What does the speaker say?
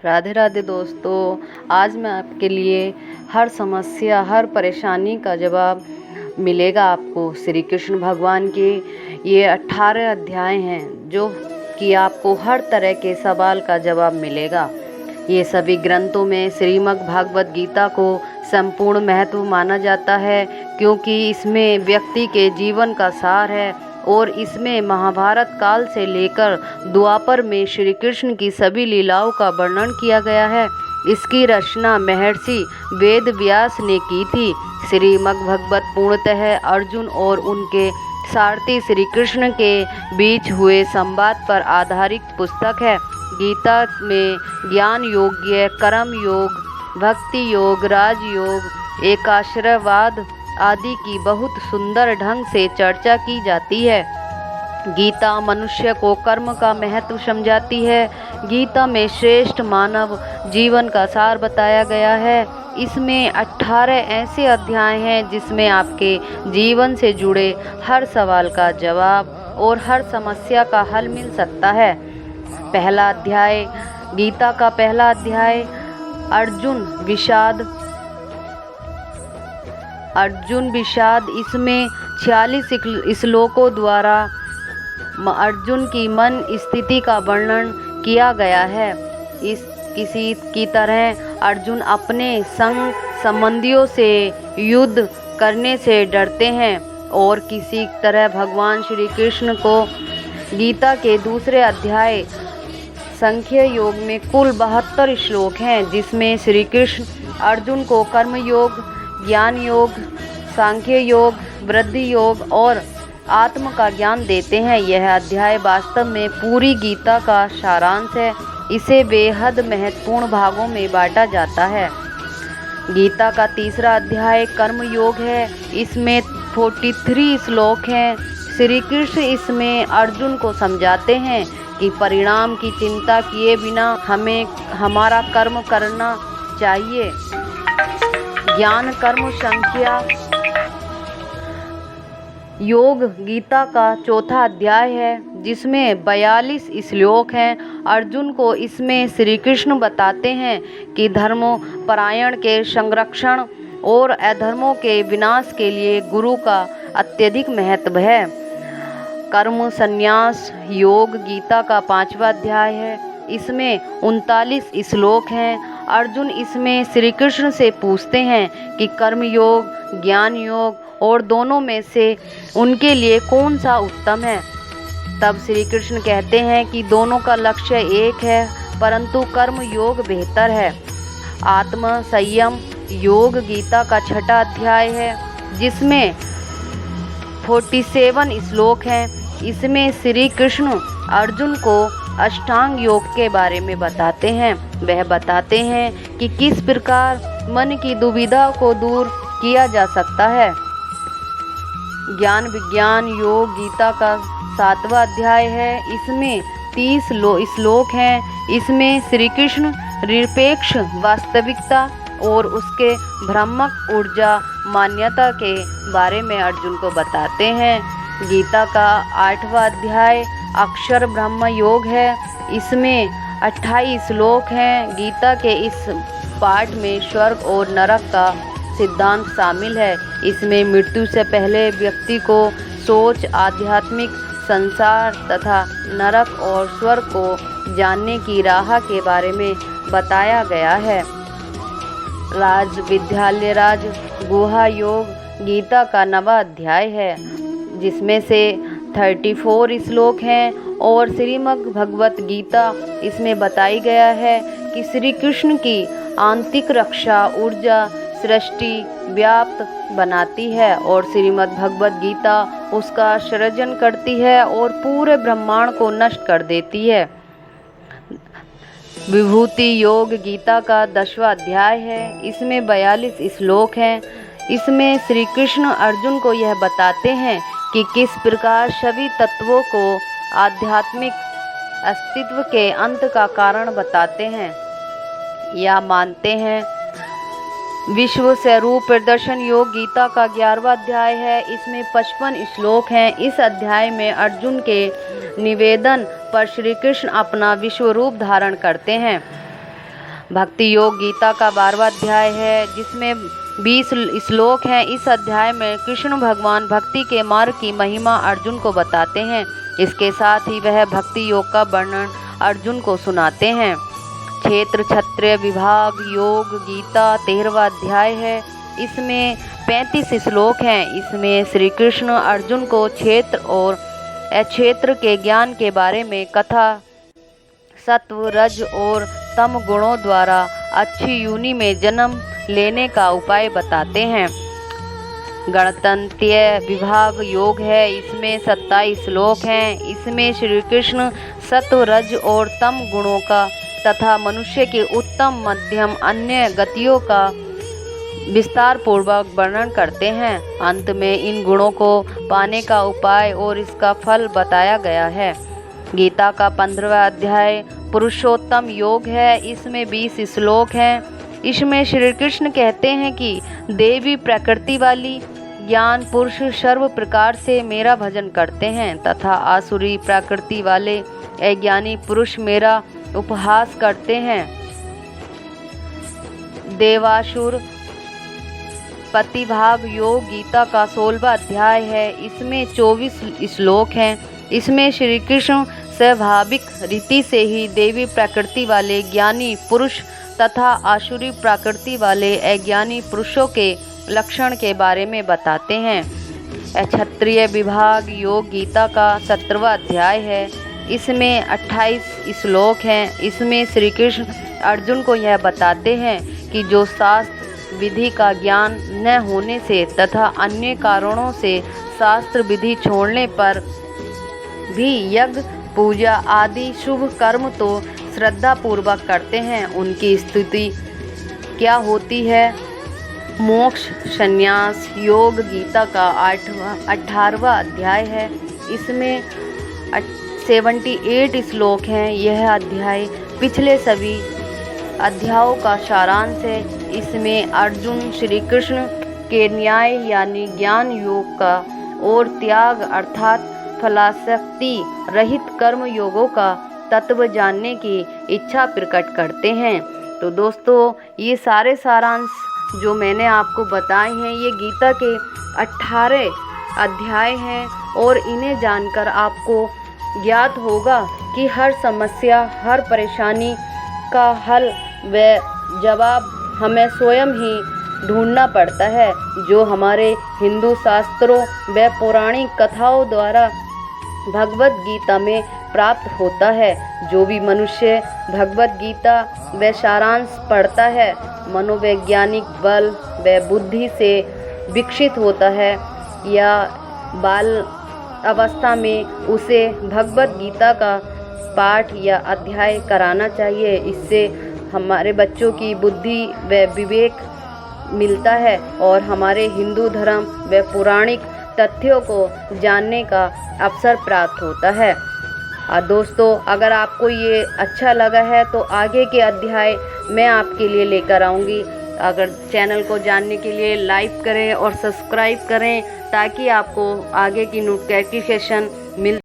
राधे राधे दोस्तों। आज मैं आपके लिए हर समस्या, हर परेशानी का जवाब मिलेगा आपको। श्री कृष्ण भगवान के ये 18 अध्याय हैं जो कि आपको हर तरह के सवाल का जवाब मिलेगा। ये सभी ग्रंथों में श्रीमद् भागवत गीता को संपूर्ण महत्व माना जाता है, क्योंकि इसमें व्यक्ति के जीवन का सार है और इसमें महाभारत काल से लेकर द्वापर में श्री कृष्ण की सभी लीलाओं का वर्णन किया गया है। इसकी रचना महर्षि वेद व्यास ने की थी। श्रीमद् भागवत पूर्णतः अर्जुन और उनके सारथी श्री कृष्ण के बीच हुए संवाद पर आधारित पुस्तक है। गीता में ज्ञान योग्य, कर्म योग, भक्ति योग, राजयोग, एकाश्रयवाद आदि की बहुत सुंदर ढंग से चर्चा की जाती है। गीता मनुष्य को कर्म का महत्व समझाती है। गीता में श्रेष्ठ मानव जीवन का सार बताया गया है। इसमें 18 ऐसे अध्याय हैं जिसमें आपके जीवन से जुड़े हर सवाल का जवाब और हर समस्या का हल मिल सकता है। पहला अध्याय, गीता का पहला अध्याय, अर्जुन विषाद। इसमें 46 श्लोकों द्वारा अर्जुन की मन स्थिति का वर्णन किया गया है। इस किसी की तरह अर्जुन अपने संग संबंधियों से युद्ध करने से डरते हैं और किसी तरह भगवान श्री कृष्ण को गीता के दूसरे अध्याय सांख्य योग में कुल 72 श्लोक हैं, जिसमें श्री कृष्ण अर्जुन को कर्म योग, ज्ञान योग, सांख्य योग, वृद्धि योग और आत्म का ज्ञान देते हैं। यह अध्याय वास्तव में पूरी गीता का सारांश है। इसे बेहद महत्वपूर्ण भागों में बांटा जाता है। गीता का तीसरा अध्याय कर्म योग है। इसमें 43 श्लोक हैं। श्री कृष्ण इसमें अर्जुन को समझाते हैं कि परिणाम की चिंता किए बिना हमें हमारा कर्म करना चाहिए। ज्ञान कर्म संख्या योग गीता का चौथा अध्याय है, जिसमें 42 श्लोक हैं। अर्जुन को इसमें श्री कृष्ण बताते हैं कि धर्मपरायण के संरक्षण और अधर्मों के विनाश के लिए गुरु का अत्यधिक महत्व है। कर्म संन्यास योग गीता का 5वां अध्याय है। इसमें 39 श्लोक हैं। अर्जुन इसमें श्री कृष्ण से पूछते हैं कि कर्म योग, ज्ञान योग और दोनों में से उनके लिए कौन सा उत्तम है। तब श्री कृष्ण कहते हैं कि दोनों का लक्ष्य एक है, परंतु कर्म योग बेहतर है। आत्म संयम योग गीता का 6वां अध्याय है, जिसमें 47 श्लोक हैं। इसमें श्री कृष्ण अर्जुन को अष्टांग योग के बारे में बताते हैं। वह बताते हैं कि किस प्रकार मन की दुविधा को दूर किया जा सकता है। ज्ञान विज्ञान योग गीता का 7वां अध्याय है। इसमें 30 श्लोक हैं। इसमें श्री कृष्ण निरपेक्ष वास्तविकता और उसके भ्रामक ऊर्जा मान्यता के बारे में अर्जुन को बताते हैं। गीता का 8वां अध्याय अक्षर ब्रह्म योग है। इसमें 28 श्लोक हैं। गीता के इस पाठ में स्वर्ग और नरक का सिद्धांत शामिल है। इसमें मृत्यु से पहले व्यक्ति को सोच, आध्यात्मिक संसार तथा नरक और स्वर्ग को जानने की राह के बारे में बताया गया है। राज विद्यालय राज गुहा योग गीता का 9वां अध्याय है, जिसमें से 34 श्लोक हैं और श्रीमद् भगवत गीता इसमें बताई गया है कि श्री कृष्ण की आंतरिक रक्षा ऊर्जा सृष्टि व्याप्त बनाती है और श्रीमद् भगवत गीता उसका सृजन करती है और पूरे ब्रह्मांड को नष्ट कर देती है। विभूति योग गीता का 10वां अध्याय है। इसमें 42 श्लोक हैं। इसमें श्री कृष्ण अर्जुन को यह बताते हैं कि किस प्रकार सभी तत्वों को आध्यात्मिक अस्तित्व के अंत का कारण बताते हैं या मानते हैं। विश्व स्वरूप प्रदर्शन योग गीता का 11वां अध्याय है। इसमें 55 श्लोक हैं। इस अध्याय में अर्जुन के निवेदन पर श्री कृष्ण अपना विश्व रूप धारण करते हैं। भक्ति योग गीता का 12वां अध्याय है, जिसमें 20 श्लोक हैं। इस अध्याय में कृष्ण भगवान भक्ति के मार्ग की महिमा अर्जुन को बताते हैं। इसके साथ ही वह भक्ति योग का वर्णन अर्जुन को सुनाते हैं। क्षेत्र क्षत्रिय विभाग योग गीता 13वां अध्याय है। इसमें 35 श्लोक हैं। इसमें श्री कृष्ण अर्जुन को क्षेत्र और अक्षेत्र के ज्ञान के बारे में कथा सत्व रज और तम गुणों द्वारा अच्छी योनि में जन्म लेने का उपाय बताते हैं। गणतंत्रीय विभाग योग है। इसमें 27 श्लोक हैं। इसमें श्री कृष्ण सत्व रज और तम गुणों का तथा मनुष्य के उत्तम मध्यम अन्य गतियों का विस्तार पूर्वक वर्णन करते हैं। अंत में इन गुणों को पाने का उपाय और इसका फल बताया गया है। गीता का 15वां अध्याय पुरुषोत्तम योग है। इसमें 20 श्लोक हैं। इसमें श्री कृष्ण कहते हैं कि देवी प्रकृति वाली ज्ञान पुरुष सर्व प्रकार से मेरा भजन करते हैं तथा आसुरी प्रकृति वाले अज्ञानी पुरुष मेरा उपहास करते हैं। देवासुर प्रतिभाग योग गीता का 16वां अध्याय है। इसमें 24 श्लोक हैं। इसमें श्री कृष्ण स्वाभाविक रीति से ही देवी प्रकृति वाले ज्ञानी पुरुष तथा आसुरी प्रकृति वाले अज्ञानी पुरुषों के लक्षण के बारे में बताते हैं। क्षत्रिय विभाग योग गीता का 17वां अध्याय है। इसमें 28 श्लोक हैं। इसमें श्री कृष्ण अर्जुन को यह बताते हैं कि जो शास्त्र विधि का ज्ञान न होने से तथा अन्य कारणों से शास्त्र विधि छोड़ने पर भी यज्ञ पूजा आदि शुभ कर्म तो श्रद्धा पूर्वक करते हैं, उनकी स्थिति क्या होती है। मोक्ष संन्यास योग गीता का 18वां अध्याय है। इसमें 78 श्लोक हैं। यह अध्याय पिछले सभी अध्यायों का सारांश है। इसमें अर्जुन श्री कृष्ण के न्याय यानी ज्ञान योग का और त्याग अर्थात फलासक्ति रहित कर्म योगों का तत्व जानने की इच्छा प्रकट करते हैं। तो दोस्तों, ये सारे सारांश जो मैंने आपको बताए हैं ये गीता के 18 अध्याय हैं और इन्हें जानकर आपको ज्ञात होगा कि हर समस्या हर परेशानी का हल व जवाब हमें स्वयं ही ढूंढना पड़ता है, जो हमारे हिंदू शास्त्रों व पौराणिक कथाओं द्वारा भगवत गीता में प्राप्त होता है। जो भी मनुष्य भगवत गीता व सारांश पढ़ता है मनोवैज्ञानिक बल व बुद्धि से विकसित होता है या बाल अवस्था में उसे भगवत गीता का पाठ या अध्याय कराना चाहिए। इससे हमारे बच्चों की बुद्धि व विवेक मिलता है और हमारे हिंदू धर्म व पौराणिक तथ्यों को जानने का अवसर प्राप्त होता है। और दोस्तों, अगर आपको ये अच्छा लगा है तो आगे के अध्याय मैं आपके लिए लेकर आऊँगी। अगर चैनल को जानने के लिए लाइक करें और सब्सक्राइब करें ताकि आपको आगे की नोटिफिकेशन मिल